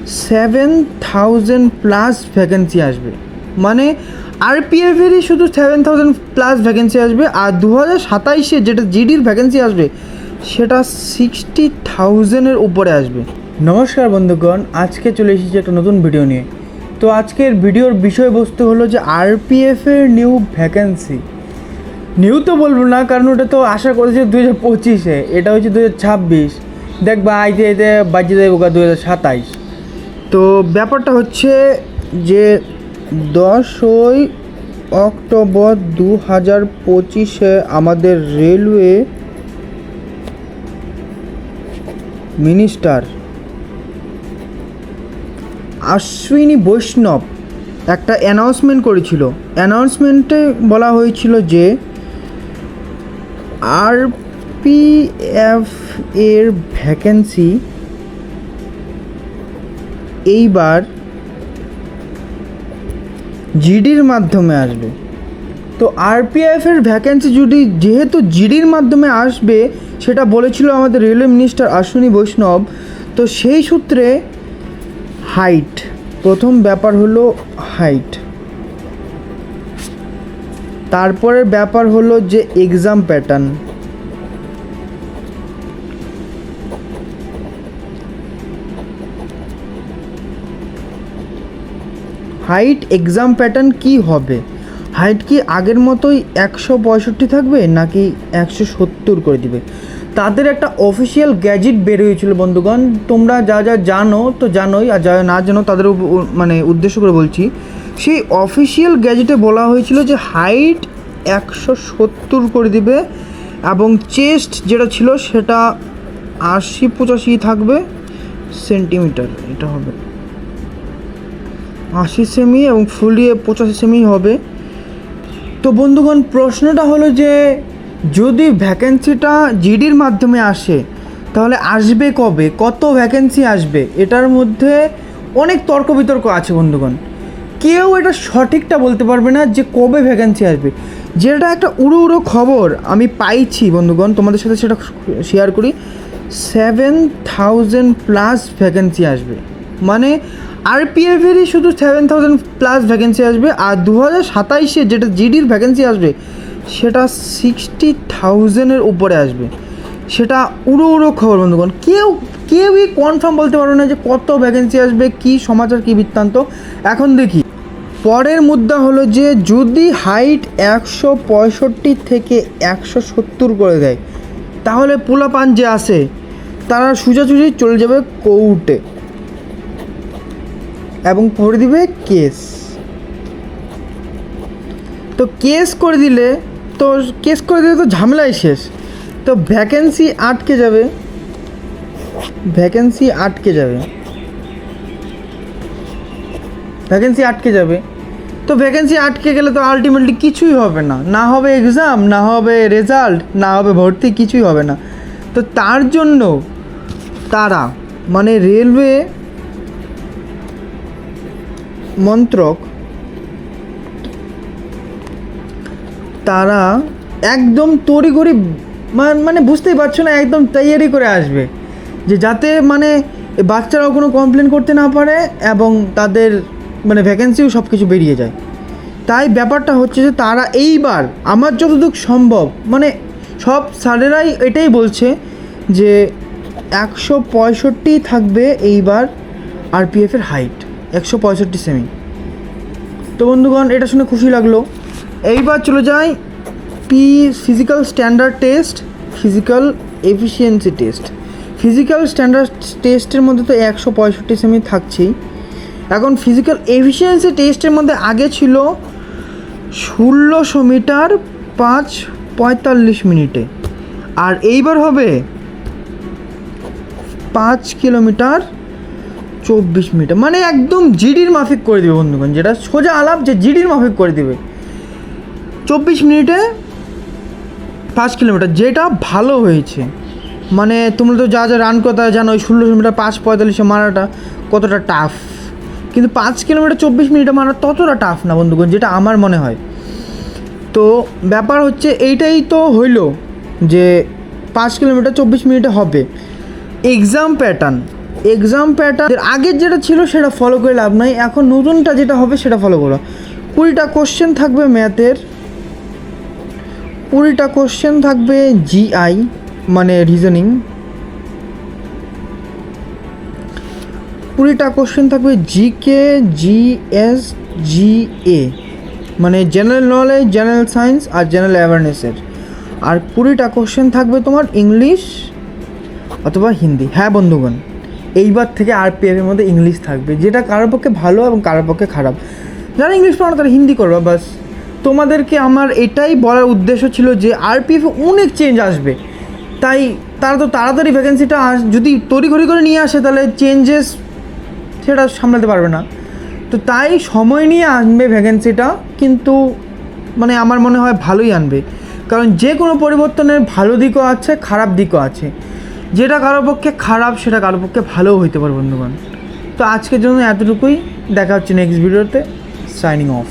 7,000+ vacancy আসবে। মানে আরপিএফেরই শুধু 7,000+ ভ্যাকেন্সি আসবে, আর 2027-এ যেটা জিডির ভ্যাকেন্সি আসবে সেটা 60,000-এর উপরে আসবে। নমস্কার বন্ধুগণ, আজকে চলে এসেছি একটা নতুন ভিডিও নিয়ে। তো আজকের ভিডিওর বিষয়বস্তু হলো যে আরপিএফের নিউ ভ্যাকেন্সি। নিউ তো বলবো না, কারণ ওটা তো আশা করেছে 2025-এ, এটা হচ্ছে 2026। দেখবা আইতে আইতে বাজে দেবো 2027। তো ব্যাপারটা হচ্ছে যে 10ই অক্টোবর 2025-এ আমাদের রেলওয়ে মিনিস্টার অশ্বিনী বৈষ্ণব একটা অ্যানাউন্সমেন্ট করেছিল। অ্যানাউন্সমেন্টে বলা হয়েছিল যে আরপিএফ এর ভ্যাকেন্সি এইবার জিডির মাধ্যমে আসবে। তো আরপিএফের ভ্যাকেন্সি যেহেতু জিডির মাধ্যমে আসবে সেটা বলেছিল আমাদের রেলওয়ে মিনিস্টার অশ্বিনী বৈষ্ণব। তো সেই সূত্রে হাইট, প্রথম ব্যাপার হলো হাইট, তারপরের ব্যাপার হলো যে exam pattern, height exam pattern কি হবে, হাইট কি আগের মতোই 165 থাকবে নাকি 170 করে দিবে। তাদের একটা অফিসিয়াল গ্যাজেট বের হয়েছিল বন্ধুগণ, তোমরা যা যা জানো তো জানোই, আর যারা না জানো তাদের মানে উদ্দেশ্য করে বলছি। সেই অফিসিয়াল গ্যাজেটে বলা হয়েছিল যে হাইট 170 করে দিবে, এবং চেস্ট যেটা ছিল সেটা 80-85 থাকবে সেন্টিমিটার, এটা হবে 80 সেমি, এবং ফুলিয়ে 85 সেমি হবে। তো বন্ধুগণ, প্রশ্নটা হলো যে যদি ভ্যাকেন্সিটা জিডির মাধ্যমে আসে তাহলে আসবে কবে, কত ভ্যাকেন্সি আসবে, এটার মধ্যে অনেক তর্ক বিতর্ক আছে বন্ধুগণ। কেউ এটা সঠিকটা বলতে পারবে না যে কবে ভ্যাকেন্সি আসবে। যেটা একটা উড়ো উড়ো খবর আমি পাইছি বন্ধুগণ, তোমাদের সাথে সেটা শেয়ার করি। 7,000+ ভ্যাকেন্সি আসবে, মানে আরপিএফেরই শুধু 7,000+ ভ্যাকেন্সি আসবে, আর 2027-এ যেটা জিডির ভ্যাকেন্সি আসবে সেটা 60,000-এর উপরে আসবে। সেটা উড়ো উড়ো খবর বন্ধুগণ, কেউই কনফার্ম বলতে পারবে না যে কত ভ্যাকেন্সি আসবে, কি সমাচার, কি বৃত্তান্ত। এখন দেখি, পরের মুদ্রা হলো যে যদি হাইট 165 থেকে 170 করে দেয় তাহলে পোলাপান যে আসে তারা সোজাসুজি চলে যাবে কোর্টে এবং করে দিবে কেস। তো কেস করে দিলে তো ঝামেলাই শেষ। তো ভ্যাকেন্সি আটকে যাবে, ভ্যাকেন্সি আটকে যাবে। তো ভ্যাকেন্সি আটকে গেলে তো আলটিমেটলি কিছুই হবে না, না হবে এক্সাম, না হবে রেজাল্ট, না হবে ভর্তি, কিছুই হবে না। তো তার জন্য তারা মানে রেলওয়ে মন্ত্রক তারা একদম তড়িঘড়ি মানে বুঝতেই পারছো না, একদম তৈয়ারি করে আসবে যে যাতে মানে বাচ্চারাও কোনো কমপ্লেন করতে না পারে এবং তাদের মানে ভ্যাকেন্সিও সব কিছু বেরিয়ে যায়। তাই ব্যাপারটা হচ্ছে যে তারা এইবার আমার যতটুকু সম্ভব মানে সব স্যারেরাই এটাই বলছে যে 165 থাকবে এইবার আরপিএফের হাইট 165 সেমি। তো বন্ধুগণ, এটা শুনে খুশি লাগলো। এইবার চলে যাই physical standard test, physical efficiency test. Physical standard টেস্টের মধ্যে তো 165 সেমি থাকছেই। এখন ফিজিক্যাল এফিসিয়েন্সি টেস্টের মধ্যে আগে ছিল 1600 মিটার 5:45 মিনিটে, আর এইবার হবে 5 কিলোমিটার 24 মিনিটে। মানে একদম জিডির মাফিক করে দেবে বন্ধুগণ, যেটা সোজা আলাপ যে জিডির মাফিক করে দেবে 24 মিনিটে 5 কিলোমিটার, যেটা ভালো হয়েছে। মানে তোমরা তো যা যা রান কথা জানো, ওই 1600 মিটার 5:45 মারাটা কতটা টাফ, কিন্তু 5 কিলোমিটার 24 মিনিটে মারা ততটা টাফ না বন্ধুগণ, যেটা আমার মনে হয়। তো ব্যাপার হচ্ছে এইটাই তো হইল যে 5 কিলোমিটার 24 মিনিটে হবে। এক্সাম প্যাটার্ন, এক্সাম প্যাটার্ন আগের যেটা ছিল সেটা ফলো করে লাভ নাই, এখন নতুনটা যেটা হবে সেটা ফলো করো। 20টা কোশ্চেন থাকবে ম্যাথের, 20টা কোশ্চেন থাকবে জিআই মানে রিজনিং, 20টা কোশ্চেন থাকবে জিকে, জিএস, জিএ মানে জেনারেল নলেজ, জেনারেল সায়েন্স আর জেনারেল অ্যাওয়ারনেসের। আর 20টা কোশ্চেন থাকবে তোমার ইংলিশ অথবা হিন্দি। হ্যাঁ বন্ধুগণ, এইবার থেকে আরপিএফের মধ্যে ইংলিশ থাকবে, যেটা কারোর পক্ষে ভালো এবং কারোর পক্ষে খারাপ। যারা ইংলিশ পড়ো তারা হিন্দি করবা, বাস। তোমাদেরকে আমার এটাই বলার উদ্দেশ্য ছিল যে আরপিএফে অনেক চেঞ্জ আসবে, তাই তারা তো তাড়াতাড়ি ভ্যাকেন্সিটা যদি তড়িঘড়ি করে নিয়ে আসে তাহলে চেঞ্জেস সেটা সামলাতে পারবে না। তো তাই সময় নিয়ে আনবে ভ্যাকেন্সিটা, কিন্তু মানে আমার মনে হয় ভালোই আনবে, কারণ যে কোনো পরিবর্তনের ভালো দিকও আছে, খারাপ দিকও আছে। যেটা কারোর পক্ষে খারাপ সেটা কারোর পক্ষে ভালোও হইতে পারে বন্ধুগণ। তো আজকের জন্য এতটুকুই, দেখা হচ্ছে নেক্সট ভিডিওতে। Signing off.